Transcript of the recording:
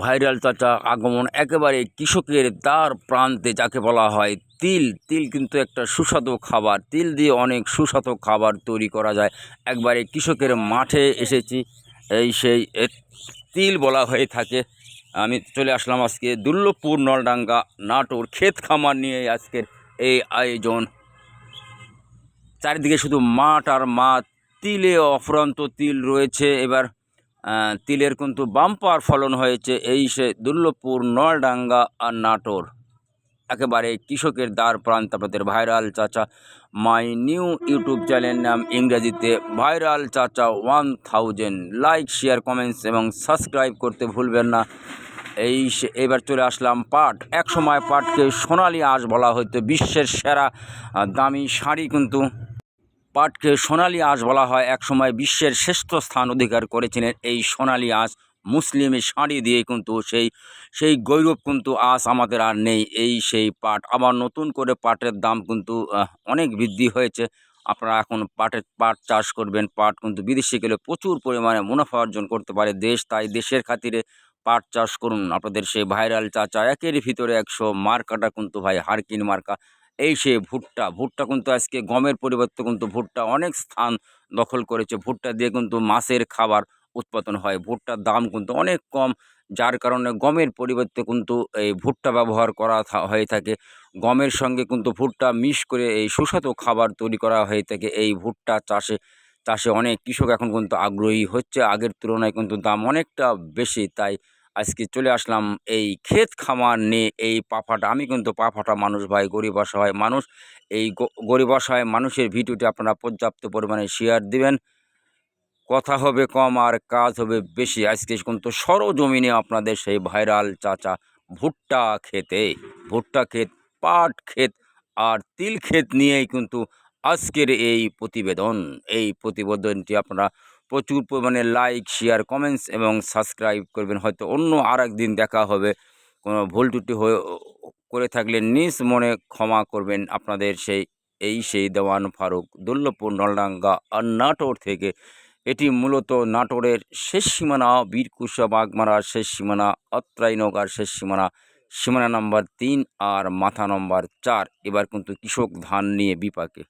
Viral চাচা আগমন একেবারে কৃষকের দ্বার প্রান্তে, যাকে বলা হয় তিল। তিল কিন্তু একটা সুস্বাদু খাবার, তিল দিয়ে অনেক সুস্বাদু খাবার তৈরি করা যায়। একবারে কৃষকের মাঠে এসেছি, এই সেই তিল বলা হয়ে থাকে। আমি চলে আসলাম আজকে দুর্লভপুর নলডাঙ্গা নাটোর ক্ষেত খামার নিয়ে আজকের এই আয়োজন। চারিদিকে শুধু মাঠ আর মাঠ, তিলে অফুরন্ত তিল রয়েছে। এবার তিলের কিন্তু বাম্পার ফলন হয়েছে এই সে দুর্লভপুর নলডাঙ্গা আর নাটোর, একেবারে কৃষকের দ্বার প্রান্ত। আপনাদের ভাইরাল চাচা, মাই নিউ ইউটিউব চ্যানেল নাম ইংরেজিতে ভাইরাল চাচা 1000। লাইক, শেয়ার, কমেন্টস এবং সাবস্ক্রাইব করতে ভুলবেন না। এবার চলে আসলাম পাট। এক সময় পাটকে সোনালি আঁশ বলা হতো, বিশ্বের সেরা দামি শাড়ি কিন্তু পাটকে সোনালি আঁশ বলা হয়। একসময় বিশ্বের শ্রেষ্ঠ স্থান অধিকার করেছিলেন এই সোনালি আঁশ। মুসলিমে শাড়ি দিয়ে কিন্তু সেই গৌরব কিন্তু আজ আমাদের আর নেই। এই সেই পাট আবার নতুন করে পাটের দাম কিন্তু অনেক বৃদ্ধি হয়েছে। আপনারা এখন পাট চাষ করবেন। পাট কিন্তু বিদেশে গেলে প্রচুর পরিমাণে মুনাফা অর্জন করতে পারে দেশ, তাই দেশের খাতিরে পাট চাষ করুন। আপনাদের সেই ভাইরাল চাচা একের ভিতরে 100, মার্কাটা কিন্তু ভাই হারকিন মার্কা। এই সে ভুট্টা কিন্তু আজকে গমের পরিবর্তে কিন্তু ভুট্টা অনেক স্থান দখল করেছে। ভুট্টা দিয়ে কিন্তু মাছের খাবার উৎপাদন হয়। ভুট্টার দাম কিন্তু অনেক কম, যার কারণে গমের পরিবর্তে কিন্তু এই ভুট্টা ব্যবহার করা হয়ে থাকে। গমের সঙ্গে কিন্তু ভুট্টা মিশ করে এই সুস্বাদু খাবার তৈরি করা হয়ে থাকে। এই ভুট্টা চাষে অনেক কৃষক এখন কিন্তু আগ্রহী হচ্ছে। আগের তুলনায় কিন্তু দাম অনেকটা বেশি, তাই আজকে চলে আসলাম এই ক্ষেত খামার নিয়ে। এই পাফাটা, আমি কিন্তু পাফাটা মানুষ ভাই, গরিব অসহায় মানুষ। এই গরিব অসহায় মানুষের ভিডিওটি আপনারা পর্যাপ্ত পরিমাণে শেয়ার দিবেন। কথা হবে কম আর কাজ হবে বেশি। আজকে কিন্তু সরজমিনে আপনাদের সেই ভাইরাল চাচা ভুট্টা ক্ষেত, পাট ক্ষেত আর তিল ক্ষেত নিয়েই কিন্তু আজকের এই প্রতিবেদন। এই প্রতিবেদনটি আপনারা প্রচুর পরিমাণে লাইক, শেয়ার, কমেন্টস এবং সাবস্ক্রাইব করবেন। হয়তো অন্য আর একদিন দেখা হবে। কোনো ভুল ত্রুটি করে থাকলে নিজ মনে ক্ষমা করবেন। আপনাদের সেই দেওয়ান ফারুক, দুর্লভপুর নলডাঙ্গা আর নাটোর থেকে। এটি মূলত নাটোরের শেষ সীমানা, বীরকুশা বাগমারার শেষ সীমানা, অত্রাই নৌকার শেষ সীমানা নাম্বার 3 আর মাথা নম্বর 4। এবার কিন্তু কৃষক ধান নিয়ে বিপাকে।